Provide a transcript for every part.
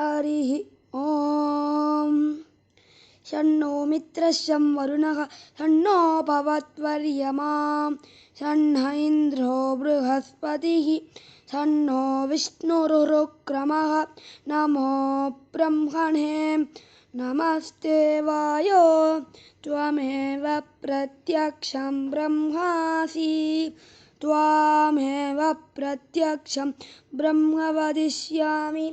हरिः ॐ शन्नो मित्रश्चं वरुणः शन्नो भवत्वर्यमा शन्न इन्द्रो बृहस्पतिः शन्नो विष्णुरुक्रमः नमो ब्रह्मणे नमस्ते वायो त्वमेव प्रत्यक्षं ब्रह्मासि त्वामेव प्रत्यक्षं ब्रह्म वदिष्यामि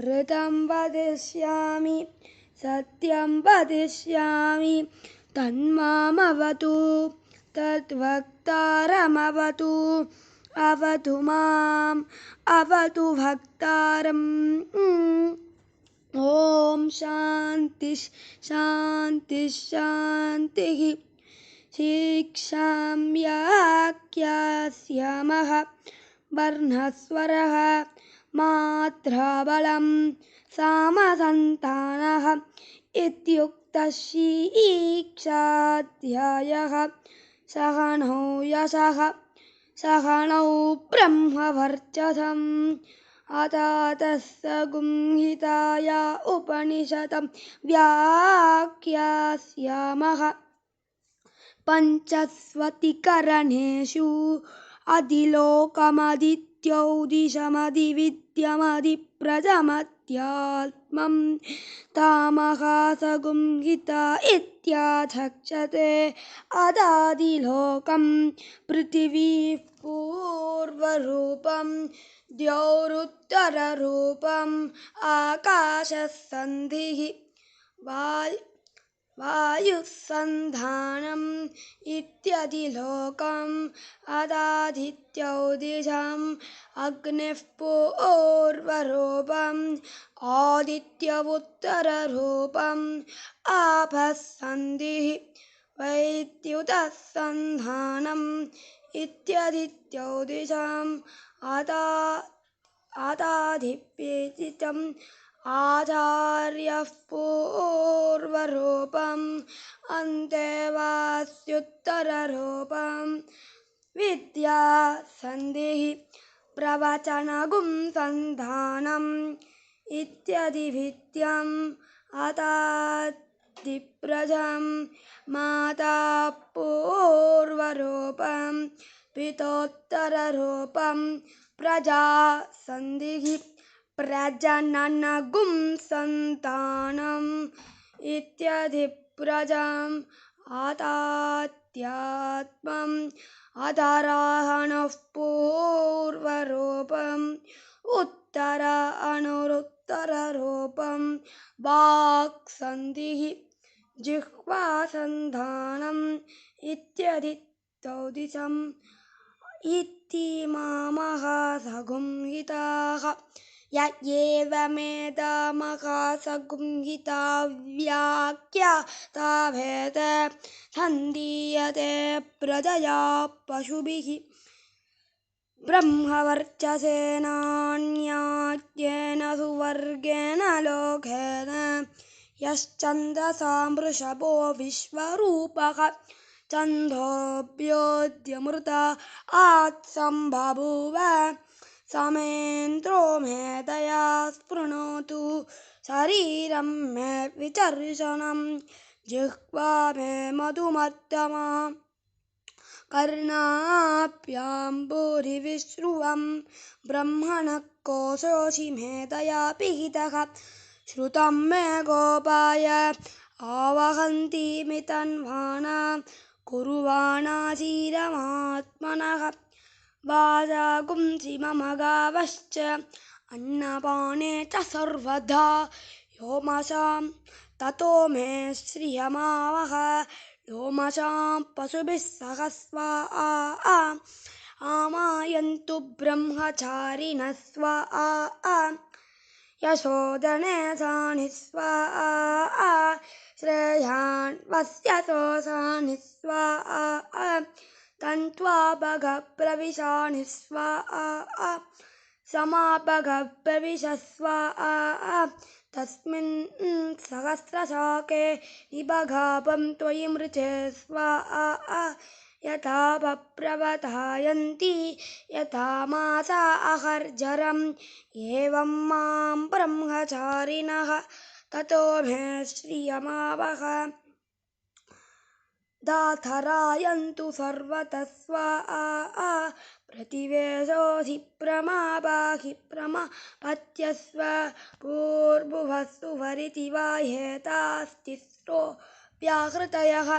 ऋतं वदिष्यामि सत्यं वदिष्यामि तन्मामवतु तद्वक्तारमवतु अवतु माम् अवतु भक्तारम् ॐ शान्ति शान्ति शान्तिः शिक्षां याख्यास्यामः वर्णस्वरः मात्राबलं सामसन्तानः इत्युक्तः शिक्षाध्यायः सगणो यशः सगणौ ब्रह्मवर्चसम् अथातस्संहिताय उपनिषदं व्याख्यास्यामः पञ्चस्वतिकरणेषु अधिलोकमदित्योदिशमधिविद्यमधिप्रजमध्यात्मं तामहासंहिता इत्याचक्षते अदादिलोकं पृथिवीः पूर्वरूपं द्यौरुत्तररूपम् आकाशसन्धिः वायुसन्धानम् इत्यधिलोकम् अदादित्यौदिशम् अग्निः पूर्वरूपम् आदित्यवुत्तररूपम् आपःसन्धिः वैद्युतसन्धानम् इत्यदित्यौदिशम् अदादिव्यतितम् आचार्यः पूर्वरूपम् अन्तेवास्युत्तररूपम् विद्यासन्धिः प्रवचनगुं सन्धानम् इत्यधिविद्यम् अदादिप्रजम् माता पूर्वरूपम् पितोत्तररूपम् प्रजासन्धिः प्रजननगुं सन्तानम् इत्यधिप्रजम् आदात्यात्मम् अधराहणः पूर्वरूपम् उत्तर अणुरुत्तररूपम् वाक्सन्धिः जिह्वासन्धानम् इत्यधितौदिशम् इतीमामहासंहिताः य एवमेतामहासंहिता व्याख्याता भेद सन्धीयते प्रजया पशुभिः ब्रह्मवर्चसेनान्याद्येन सुवर्गेण लोकेन यश्चन्द्रसा वृषभो विश्वरूपः छन्दोभ्योऽद्यमृता आत्सम्बभूव समेन्द्रो मेधया स्पृणोतु शरीरं मे विचर्षणं जिह्वा मे मधुमत्तमा कर्णाभ्याम्बुरिविश्रुवं ब्रह्मणः कोशोऽसि मेधया पिहितः श्रुतं मे गोपाय आवहन्तीमि तन्वाना कुर्वाणासीरमात्मनः वाजागुंसि मम गावश्च अन्नपाने च सर्वदा योमसां ततो मे श्रियमावह योमसां पशुभिः सह स्वा आमायन्तु ब्रह्मचारिणः स्वा यशोदने सानि स्वा श्रेयान् वस्यसोऽसानि स्वा तन्त्वा भगप्रविशानि स्वा समाभगप्रविशस्व तस्मिन् सहस्रशाके निबगापं त्वयि मृचे स्वा यथा पप्रवतायन्ति यथा मासा अहर्जरम् एवं मां ब्रह्मचारिणः ततो मे श्रियमावह दाथरायन्तु सर्वतः स्वाहा प्रतिवेशोऽधि प्रमापाहि प्रमापत्यस्व पूर्वुवस्तु वरिति वाह्येतास्तिस्रो व्याहृतयः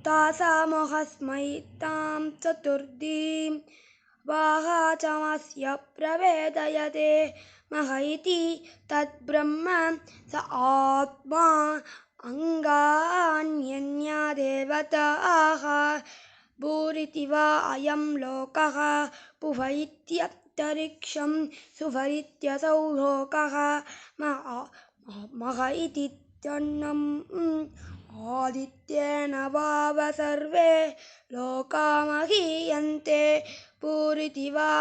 तासामोहस्मै तां चतुर्दीं वाहाचमस्य प्रवेदयते मह इति तद्ब्रह्म स आत्मा अङ्गान्यन्या देवताः भूरिति वा अयं लोकः पुव इत्यन्तरिक्षं सुभरित्यसौ लोकः मह इति तन्नम् आदित्येन वाव सर्वे लोका महीयन्ते पूरिति वा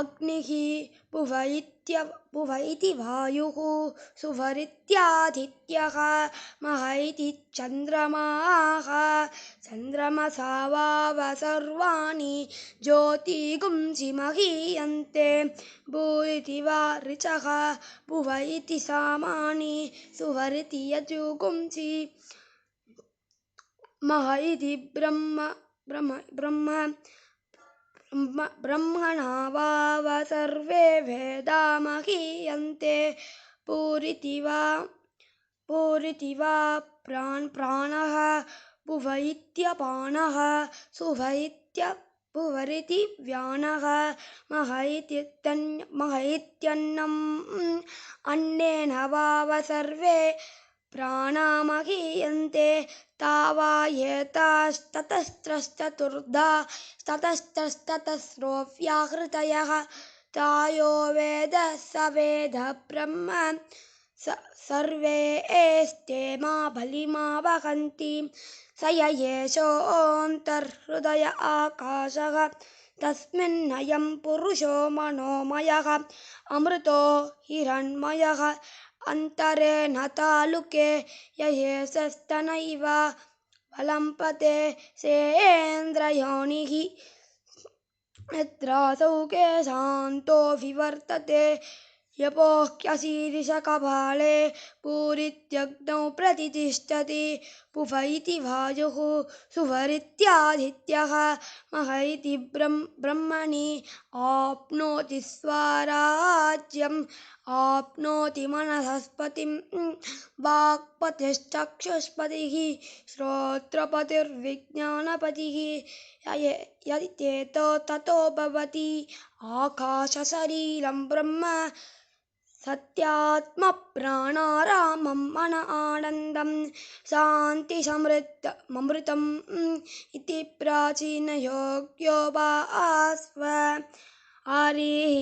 अग्निः पुव इति वायुः सुभरित्यादित्यः मह इति चन्द्रमाः चन्द्रमसा वाव सर्वाणि ज्योतिगुंसि महीयन्ते भूरिति वा ऋचः पुव इति सामानि सुभरिति यजुगुंसि मह इति ब्रह्मणा वाव सर्वे वेदा महीयन्ते पूरिति वा प्राणः पुव इत्यपानः सुभरिति व्यानः मह इत्यन्नम् अन्नेन वाव सर्वे प्राणा महीयन्ते तावायेतास्ततस्रश्चतुर्धा व्याहृतयः तायो वेद स वेद ब्रह्म सर्वे एस्ते मा बलिमा वहन्ति स य एषोऽन्तर्हृदय आकाशः तस्मिन्नयं पुरुषो मनोमयः अमृतो हिरण्मयः अन्तरे न तालुके ययेशस्तनैव वलम्पते सेन्द्रयोनिः यत्रासौ केशान्तो विवर्तते यपोह्यशीर्षकपाले पूरित्यग्नौ प्रतितिष्ठति पुव इति वायुः सुभरित्यादित्यः मह इति ब्रह्मणि आप्नोति स्वराज्यम् आप्नोति मनसस्पतिं वाक्पतिश्चक्षुष्पतिः श्रोत्रपतिर्विज्ञानपतिः यदितेतो ततो भवति आकाशशरीरं ब्रह्म सत्यात्मप्राणारामं मन आनन्दं शान्तिसमृद्धमृतम् इति प्राचीनयोग्यो वा आस्व हरिः